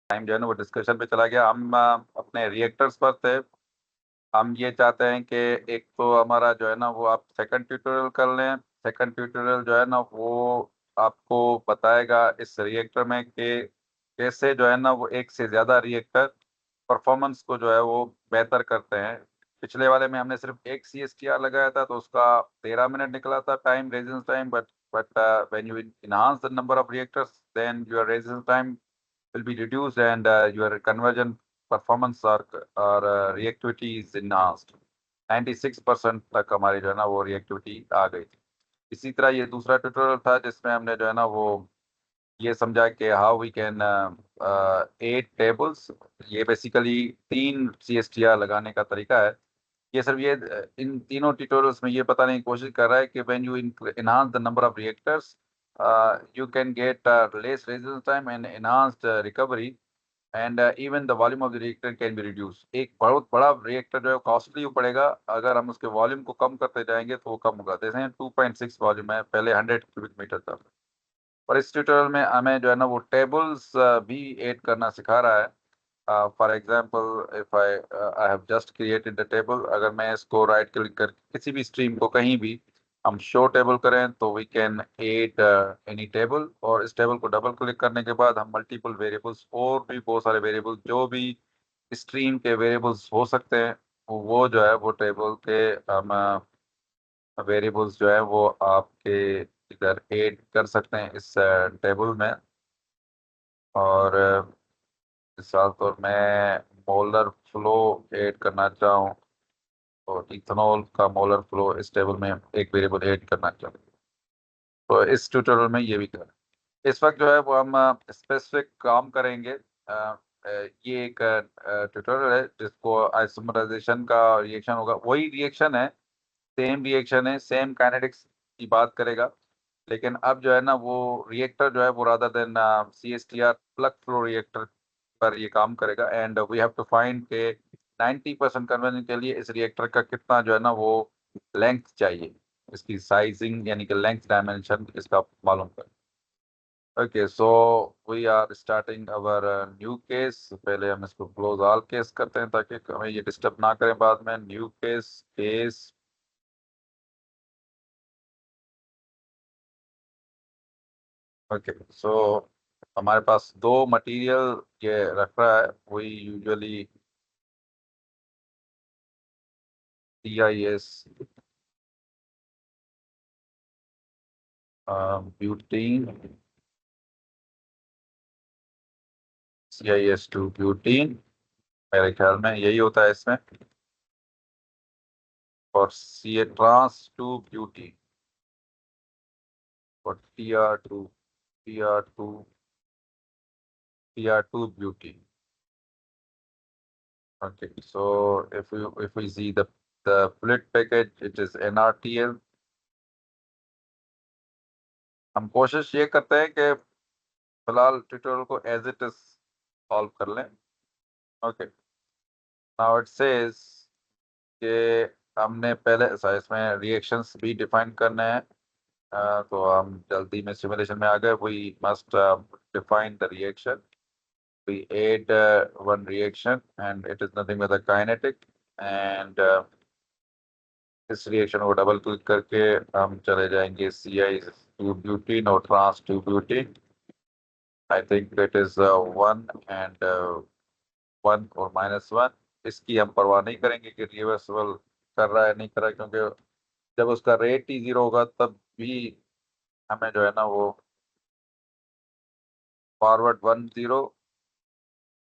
Time जो है ना वो डिस्कशन पे चला गया। हम अपने रिएक्टर्स पर थे। हम ये चाहते हैं कि एक तो हमारा जो है ना वो आप सेकंड ट्यूटोरियल कर लें। सेकंड ट्यूटोरियल जो है ना वो आपको बताएगा इस रिएक्टर में कि कैसे जो है ना वो एक से ज़्यादा रिएक्टर परफॉर्मेंस को जो है वो बेहतर करते हैं। पिछले वाले में हमने सिर्फ एक CSTR लगाया था तो उसका 13 मिनट निकला था time, residence time. But when you enhance the number of reactors, then your residence time will be reduced and your conversion performance or reactivity is enhanced। 96% तक हमारी जो है ना वो रिएक्टिविटी आ गई थी। इसी तरह ये दूसरा ट्यूटोरियल था जिसमें हमने जो है ना वो ये समझा कि how we can add tables. ये बेसिकली 3 CSTR लगाने का तरीका है। ये सिर्फ ये इन तीनों ट्यूटोरियल्स में ये बताने की कोशिश कर रहा है कि when you enhance the number of reactors, you can get less residence time and enhanced recovery, and even the volume of the reactor can be reduced। एक बहुत बड़ा रिएक्टर जो है कॉस्टली पड़ेगा, अगर हम उसके वॉल्यूम को कम करते जाएंगे तो वो कम होगा। जैसे 2.6 वॉल्यूम है, पहले 100 क्यूबिक मीटर था। और इस ट्यूटोरियल में हमें जो है ना वो टेबल्स भी ऐड करना सिखा रहा है। For example, if I have just created the table, अगर मैं इसको राइट क्लिक कर किसी भी स्ट्रीम को कहीं भी हम शो टेबल करें तो we can add any table. और इस टेबल को डबल क्लिक करने के बाद हम मल्टीपल वेरिएबल्स और भी बहुत सारे वेरिएबल्स जो भी स्ट्रीम के वेरिएबल्स हो सकते हैं वो जो है वो टेबल के हम वेरिएबल्स जो है वो आपके इधर ऐड कर सकते हैं इस टेबल में। और मिसाल तौर मैं मोलर फ्लो ऐड करना चाहूँ और इथेनॉल का मोलर फ्लो इस टेबल में एक वेरिएबल ऐड करना चाहूँ तो इस ट्यूटोरियल में ये भी करें। इस वक्त जो है वो हम स्पेसिफिक काम करेंगे। ये एक ट्यूटोरियल है जिसको आइसोमराइजेशन का रिएक्शन होगा, वही रिएक्शन है, सेम काइनेटिक्स की बात करेगा। लेकिन अब जो है ना वो रिएक्टर जो है वो rather than CSTR plug flow reactor पर ये काम करेगा। And we have to find के 90% कन्वर्जन के लिए इस रिएक्टर का कितना जो है ना वो लेंथ चाहिए, इसकी साइजिंग यानी कि लेंथ डायमेंशन इसका मालूम कर। Okay, so we are starting our new case. पहले हम इसको क्लोज ऑल केस करते हैं ताकि हमें ये डिस्टर्ब ना करें बाद में। New case case okay. So हमारे पास दो मटेरियल ये रख रहा है, वही usually CIS butene, CIS2 butene, मेरे ख्याल में यही होता है इसमें। और ट्रांस 2 ब्यूटीन और TR2 butene. Okay, so if we see the fluid package, it is NRTL। हम कोशिश ये करते हैं कि फिलहाल ट्यूटोरियल को एज इट इज सॉल्व कर लें। ओके, नाउ इट सेज कि हमने पहले इसमें रिएक्शंस भी डिफाइन करने हैं। तो हम जल्दी में सिमुलेशन में आ गए। We must define the reaction. we add one reaction and it is nothing but a kinetic, and इस रिएक्शन को डबल क्लिक करके हम चले जाएंगे CI2 ब्यूटीन और trans 2 butene. I think it is 1 and 1 और -1। इसकी हम परवाह नहीं करेंगे कि रिवर्सिबल कर रहा है नहीं कर रहा है, क्योंकि जब उसका रेट ही 0 होगा तब भी हमें जो है ना वो फॉरवर्ड 1 0,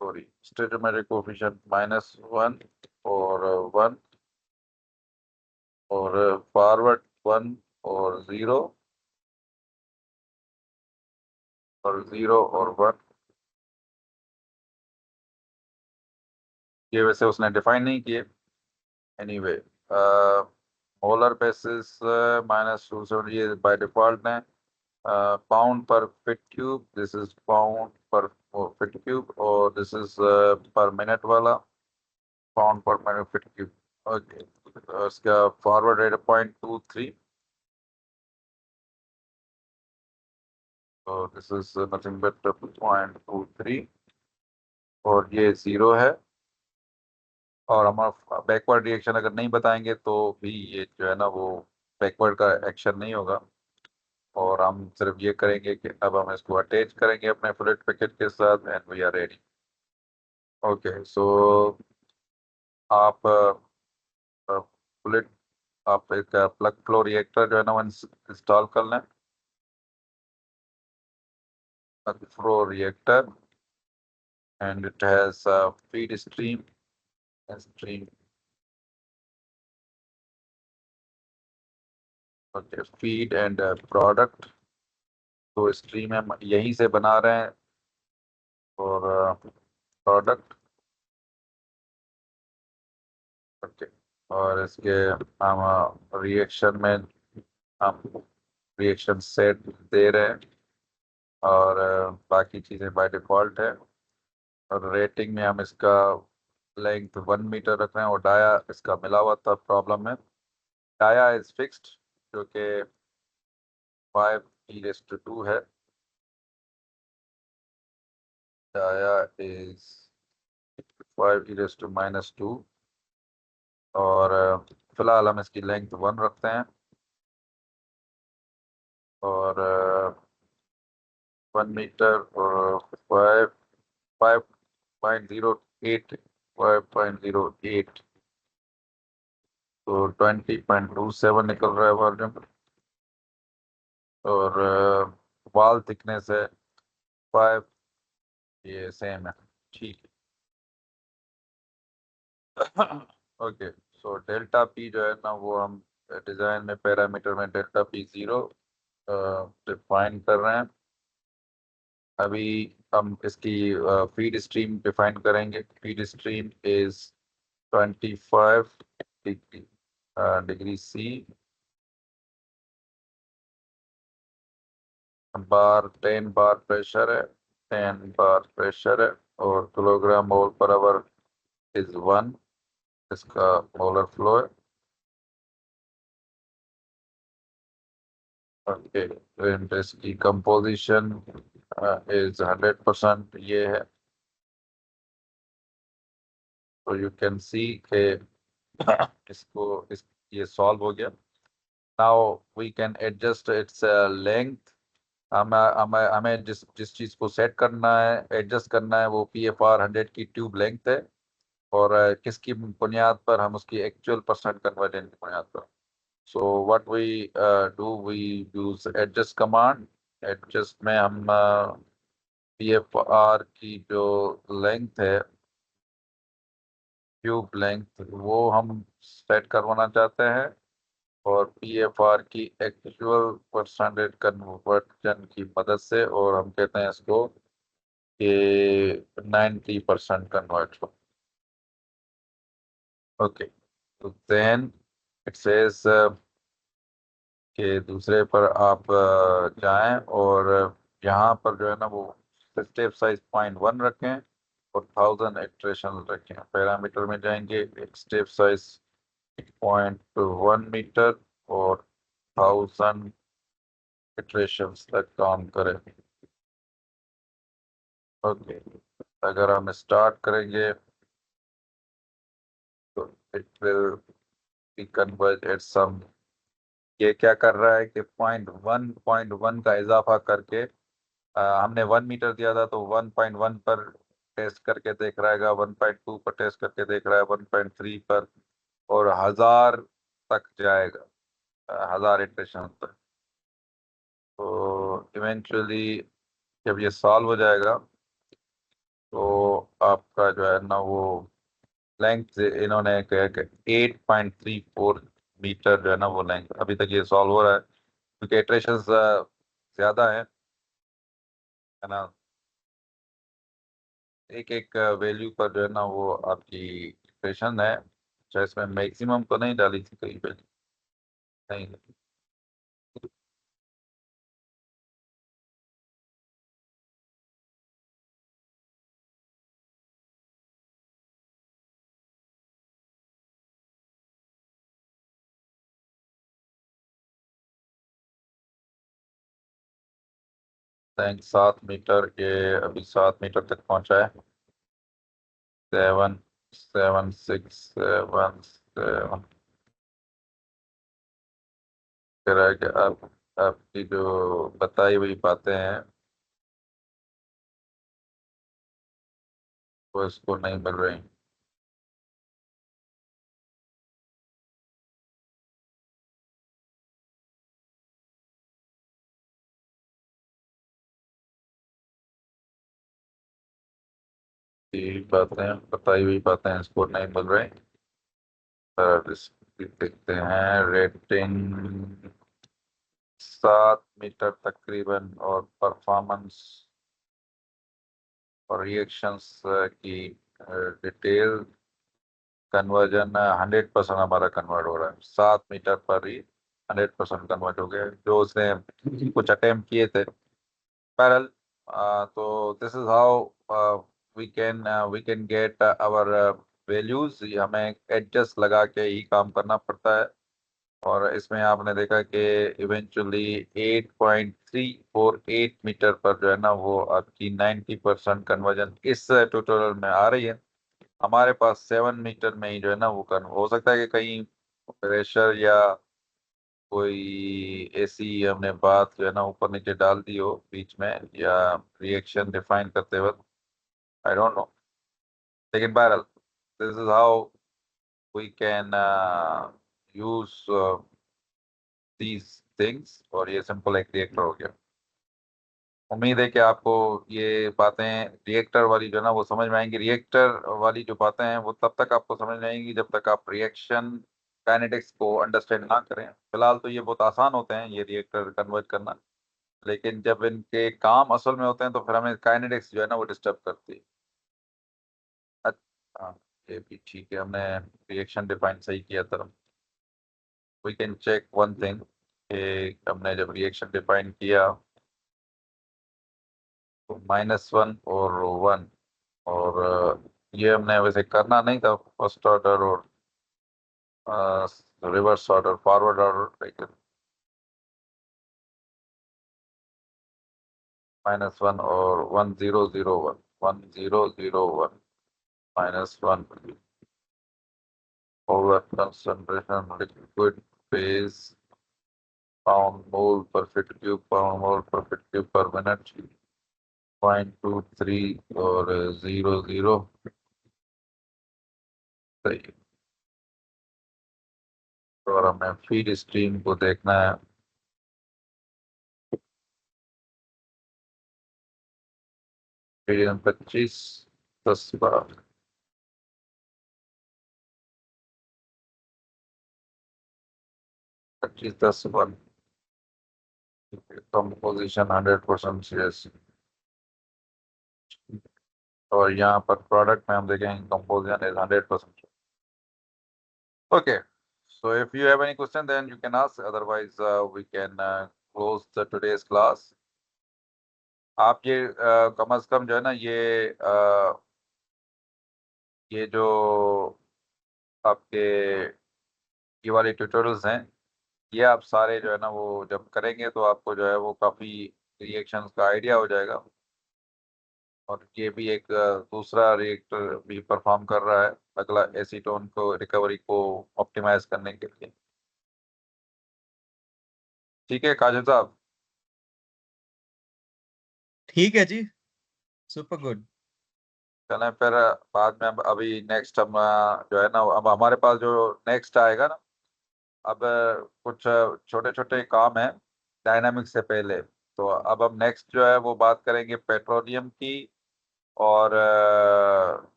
सॉरी स्टोइकोमेट्रिक कोफिशिएंट -1 और 1 और फॉरवर्ड 1 और 0 और 0 और 1। ये वैसे उसने डिफाइन नहीं किए। एनीवे, मोलर बेसिस -270 ये बाय डिफॉल्ट है। पाउंड पर fit cube, this is pound पर फिट क्यूब, और दिस इज पर मिनट वाला पाउंड पर मिनट फिट क्यूब। ओके, उसका forward rate 0.23। so this is nothing but 0.23। और ये 0 है। और हमारा बैकवर्ड रिएक्शन अगर नहीं बताएंगे तो भी ये जो है ना वो बैकवर्ड का एक्शन नहीं होगा। और हम सिर्फ ये करेंगे कि अब हम इसको अटैच करेंगे अपने फ्लूइड पैकेट के साथ and we are ready. Okay so आप फ्लूइड आप एक प्लग फ्लो रिएक्टर जो है ना वो इंस्टॉल कर लें। Plug flow reactor and it has feed stream okay feed and product. तो स्ट्रीम हम यहीं से बना रहे हैं और प्रोडक्ट ओके। और इसके हम रिएक्शन में हम रिएक्शन सेट दे रहे हैं और बाकी चीज़ें बाय डिफॉल्ट है। और रेटिंग में हम इसका लेंथ 1 मीटर रख रहे हैं और डाया इसका मिला हुआ था प्रॉब्लम में। डाया इज फिक्स्ड जो कि 5e⁻² है। Dia is 5e⁻²। और फिलहाल हम इसकी लेंथ 1 रखते हैं और 1 मीटर और 5.08 5.08 तो 20.27 निकल रहा है वॉल्यूम। और वाल थिकनेस है 5। ये सेम है ठीक है। ओके सो डेल्टा पी जो है ना वो हम डिजाइन में पैरामीटर में डेल्टा पी 0 डिफाइन कर रहे हैं। अभी हम इसकी फीड स्ट्रीम डिफाइन करेंगे। Feed stream is 25 degree C bar 10 bar pressure है। 10 बार प्रेशर है और kilogram mole per hour is 1 इसका मोलर फ्लो है। ओके एंड इसकी कंपोजिशन इज 100% ये है। तो यू कैन सी के इसको इस ये सॉल्व हो गया। Now we can adjust its length. हमें हमें हमें जिस जिस चीज को सेट करना है एडजस्ट करना है वो PFR 100 की ट्यूब लेंथ है। और किसकी बुनियाद पर हम उसकी एक्चुअल परसेंट कन्वर्जन की बुनियाद पर। So what we do we use adjust command. Adjust में हम PFR की जो लेंथ है ट्यूब लेंथ वो हम सेट करवाना चाहते हैं। और PFR की एक्चुअल परसेंटेज कन्वर्जन की मदद से और हम कहते हैं इसको कि 90% कन्वर्ट हो। ओके तो देन इट सेज कि दूसरे पर आप जाएं और यहाँ पर जो है ना वो स्टेप साइज 0.1 रखें और 1000 इटरेशन रखें। पैरामीटर में जाएंगे एक स्टेप साइज 0.1 मीटर और 1000 इटरेशन तक काम करें। ओके अगर हम स्टार्ट करेंगे तो it will be converge at some. ये क्या कर रहा है कि 0.1 का इजाफा करके हमने 1 मीटर दिया था तो 1.1 पर टेस्ट करके देख रहा है 1.2 पर टेस्ट करके देख रहा है 1.3 पर और 1000 तक जाएगा 1000 इटरेशन तक। तो इवेंचुअली जब ये सॉल्व हो जाएगा तो आपका जो है ना वो लेंथ इन्होंने कहा कि 8.34 मीटर जो है ना वो लेंथ अभी तक ये सॉल्व हो रहा है क्योंकि इटरेशन ज्यादा है ना। एक एक वैल्यू पर जो है ना वो आपकी इक्वेशन है। चाहे इसमें मैक्सिमम तो नहीं डाली थी कहीं पे नहीं। थैंक 7 मीटर के अभी 7 मीटर तक पहुंचा है। 77677 तरह के आप आपकी जो बताई हुई बातें हैं वो इसको नहीं मिल रही। ये बातें बताई हुई बातें इसको नहीं मिल रही। पर देखते हैं रेटिंग 7 मीटर तकरीबन और परफॉर्मेंस और रिएक्शंस की डिटेल कन्वर्जन 100% हमारा कन्वर्ट हो रहा है। 7 मीटर पर ही 100% कन्वर्ट हो गया जो उसने कुछ अटेम्प्ट किए थे पैरल। तो this is how we can get our values. हमें एडजस्ट लगा के ही काम करना पड़ता है। और इसमें आपने देखा कि इवेंचुअली 8.348 मीटर पर जो है ना वो आपकी 90% कन्वर्जन इस ट्यूटोरियल में आ रही है। हमारे पास 7 मीटर में ही जो है ना वो हो सकता है कि कहीं प्रेशर या कोई ऐसी हमने बात जो है ना ऊपर नीचे डाल दी हो बीच में या रिएक्शन डिफाइन करते वक्त। I don't know. लेकिन बहरहाल this is how we can use these things. और ये सिंपल एक रिएक्टर हो गया। उम्मीद है कि आपको ये बातें रिएक्टर वाली जो है ना वो समझ में आएंगी। रिएक्टर वाली जो बातें हैं वो तब तक आपको समझ में आएंगी जब तक आप रिएक्शन काइनेटिक्स को अंडरस्टैंड ना करें। फिलहाल तो ये बहुत आसान होते हैं ये रिएक्टर कन्वर्ट करना। लेकिन जब इनके काम असल में होते हैं तो फिर हमें काइनेटिक्स जो है ना वो डिस्टर्ब करती है। अच्छा, ये भी ठीक है। हमने रिएक्शन डिफाइन सही किया था। We can check one thing कि हमने जब रिएक्शन डिफाइन किया तो -1 और 1 और ये हमने वैसे करना नहीं था फर्स्ट ऑर्डर और रिवर्स ऑर्डर फॉरवर्ड ऑर्डर। लेकिन -1 और 1001 1001 -1 over concentration liquid phase pound mole per feet cube per minute 0.23 और 00 सही है। तो और हमें फीड स्ट्रीम को देखना है। Medium 25 10 12 25 10 1 composition 100% CS. और यहाँ पर प्रोडक्ट में हम देखेंगे composition is 100%। Okay, so if you have any question then you can ask, otherwise we can close the today's class। आप ये कम से कम जो है ना ये जो आपके ये वाले ट्यूटोरियल्स हैं ये आप सारे जो है ना वो जब करेंगे तो आपको जो है वो काफ़ी रिएक्शंस का आइडिया हो जाएगा। और ये भी एक दूसरा रिएक्टर भी परफॉर्म कर रहा है अगला एसीटोन को रिकवरी को ऑप्टिमाइज करने के लिए। ठीक है काजल साहब। ठीक है जी, सुपर गुड। चलें फिर बाद में। अभी नेक्स्ट हम जो है ना अब हमारे पास जो नेक्स्ट आएगा ना अब कुछ छोटे छोटे काम है डायनामिक्स से पहले। तो अब हम नेक्स्ट जो है वो बात करेंगे पेट्रोलियम की और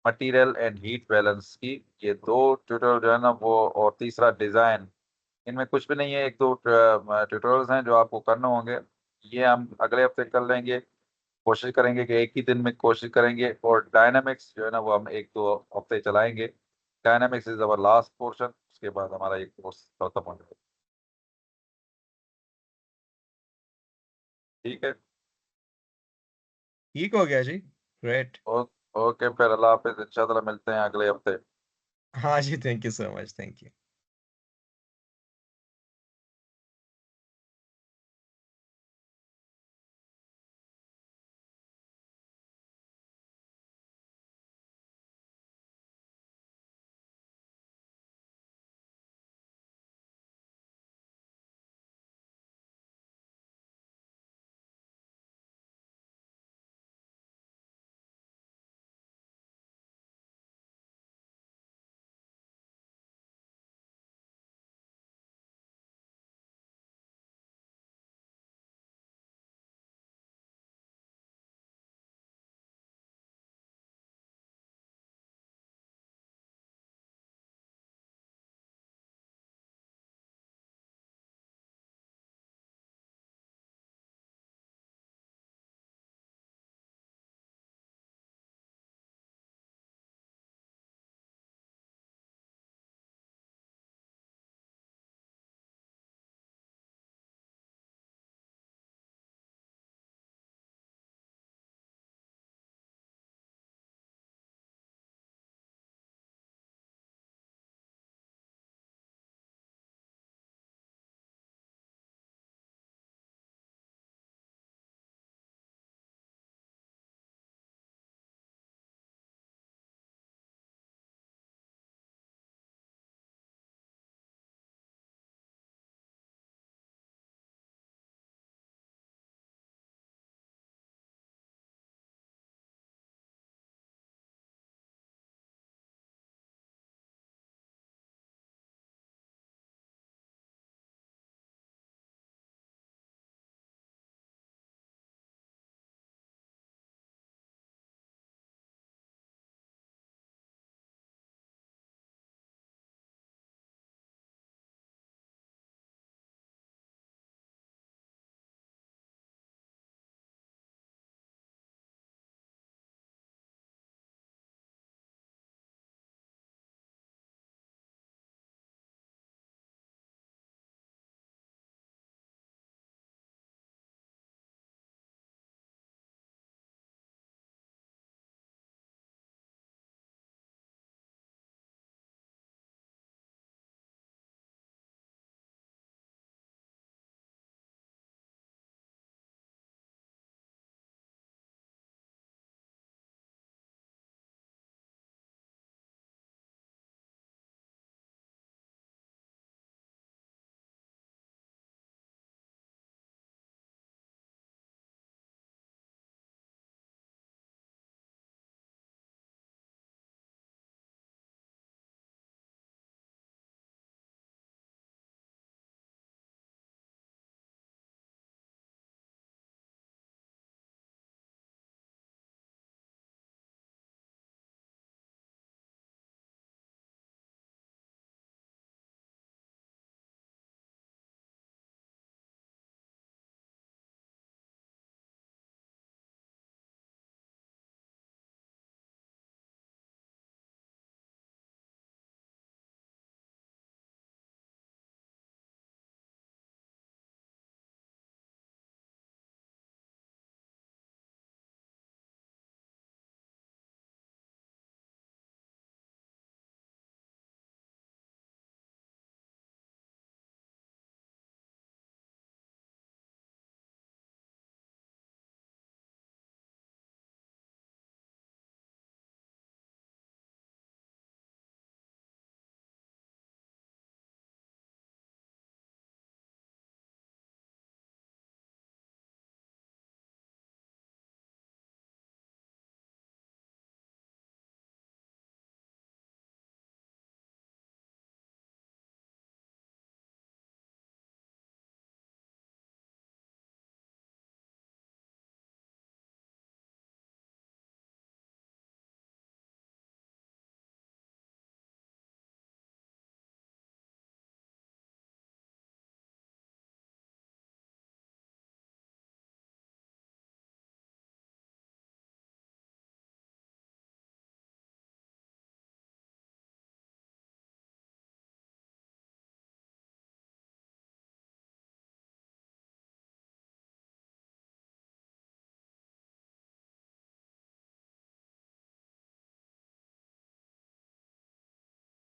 मटेरियल एंड हीट बैलेंस की। ये दो ट्यूटोरियल जो है ना वो और तीसरा डिजाइन। इनमें कुछ भी नहीं है, एक दो ट्यूटोरियल्स हैं जो आपको करने होंगे। ये हम अगले हफ्ते कर लेंगे। कोशिश करेंगे कि एक ही दिन में कोशिश करेंगे। और डायनामिक्स जो है ना वो हम एक दो हफ्ते चलाएंगे। Dynamics is our last portion, उसके बाद हमारा एक कोर्स खत्म हो जाएगा। ठीक है। ठीक हो गया जी, ग्रेट। ओके फिर अल्लाह हाफिज, इंशाल्लाह मिलते हैं अगले हफ्ते। हाँ जी, thank you so much, thank you.